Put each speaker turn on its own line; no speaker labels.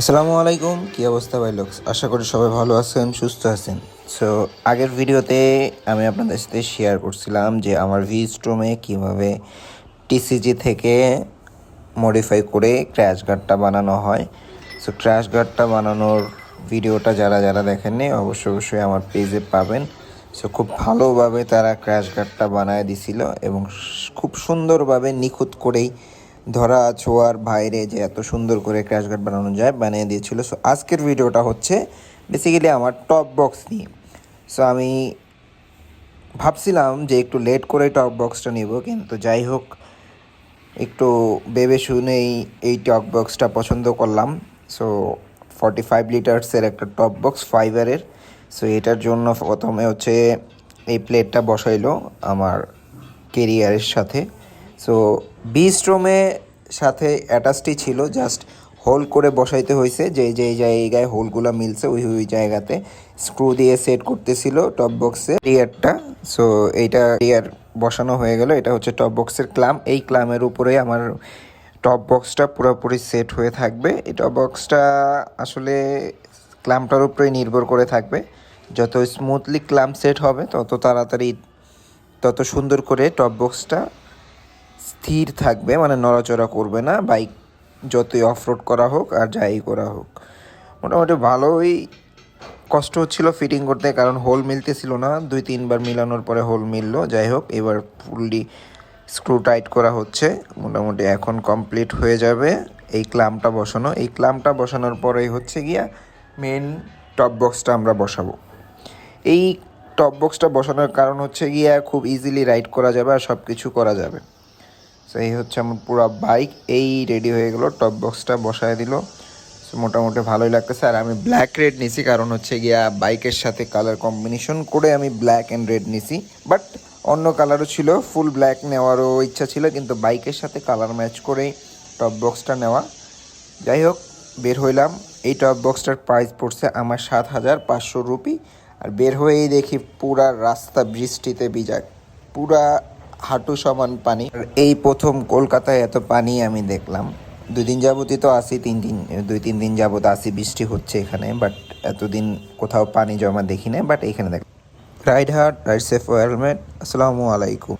আসসালামু আলাইকুম, কী অবস্থা ভাই লোকস? আশা করি সবাই ভালো আছেন, সুস্থ আছেন। সো আগের ভিডিওতে আমি আপনাদের সাথে শেয়ার করছিলাম যে আমার ভিস্ট্রোমে কীভাবে টিসিজি থেকে মডিফাই করে ক্র্যাশ গার্ডটা বানানো হয়। সো ক্র্যাশ গার্ডটা বানানোর ভিডিওটা যারা যারা দেখেননি অবশ্যই আমার পেজে পাবেন। সো খুব ভালোভাবে তারা ক্র্যাশ গার্ডটা বানায় দিছিল এবং খুব সুন্দরভাবে নিখুঁত করেই ধরা ছোঁয়ার বাইরে যে এত সুন্দর করে ক্র্যাশ গার্ড বানানো যায় বানিয়ে দিয়েছিল। সো আজকের ভিডিওটা হচ্ছে বেসিক্যালি আমার টপ বক্স নিয়ে। সো আমি ভাবছিলাম যে একটু লেট করে টপ বক্সটা নিব, কিন্তু যাই হোক একটু ভেবে শুনেই এই টপ বক্সটা পছন্দ করলাম। সো 45 লিটার্সের একটা টপ বক্স ফাইবারের। সো এটার জন্য প্রথমে হচ্ছে এই প্লেটটা বসাইলো আমার কেরিয়ারের সাথে। সো বিস্ট্রোমে সাথে অ্যাটাচটি ছিল, জাস্ট হোল করে বসাইতে হয়েছে, যে জায়গায় হোলগুলো মিলছে ওই জায়গাতে স্ক্রু দিয়ে সেট করতেছিল টপ বক্সের টিয়ারটা। সো এইটা টিয়ার বসানো হয়ে গেল। এটা হচ্ছে টপ বক্সের ক্লাম। এই ক্লামের উপরে আমার টপ বক্সটা পুরোপুরি সেট হয়ে থাকবে। এই টপ বক্সটা আসলে ক্লামটার উপরেই নির্ভর করে থাকবে। যত স্মুথলি ক্লাম সেট হবে তত তাড়াতাড়ি তত সুন্দর করে টপ বক্সটা স্থির থাকবে, মানে নড়াচড়া করবে না। বাইক যতই অফরোড করা হোক আর যাই করা হোক, মোটামুটি ভালোই কষ্ট হচ্ছিল ফিটিং করতে, কারণ হোল মিলতেছিল না। 2-3 বার মিলানোর পরে হোল মিললো। যাই হোক এবার ফুললি স্ক্রু টাইট করা হচ্ছে। মোটামুটি এখন কমপ্লিট হয়ে যাবে এই ক্লামটা বসানো। এই ক্লামটা বসানোর পরেই হচ্ছে গিয়া মেন টপ বক্সটা আমরা বসাবো। এই টপ বক্সটা বসানোর কারণ হচ্ছে গিয়া খুব ইজিলি রাইড করা যাবে আর সব কিছু করা যাবে। সো এই হচ্ছে আমার পুরো বাইক এই রেডি হয়ে গেল, টপ বক্সটা বসায় দিল। সো মোটামুটি ভালোই লাগতেছে। আর আমি ব্ল্যাক রেড নিছি, কারণ হচ্ছে গিয়া বাইকের সাথে কালার কম্বিনেশন করে আমি ব্ল্যাক অ্যান্ড রেড নিছি। বাট অন্য কালারও ছিল, ফুল ব্ল্যাক নেওয়ারও ইচ্ছা ছিল, কিন্তু বাইকের সাথে কালার ম্যাচ করেই টপ বক্সটা নেওয়া। যাই হোক বের হইলাম। এই টপ বক্সটার প্রাইস পড়ছে আমার 7,500 রুপি। আর বের হয়েই দেখি পুরা রাস্তা বৃষ্টিতে ভিজা, পুরা হাঁটু সমান পানি। আর এই প্রথম কলকাতায় এত পানি আমি দেখলাম। 2 দিন যাবতই তো আসি, 2-3 দিন যাবত আসি, বৃষ্টি হচ্ছে এখানে, বাট এতদিন কোথাও পানি জমা দেখি না। বাট এইখানে দেখ। Ride hard, ride safe, helmet. আসসালামু আলাইকুম।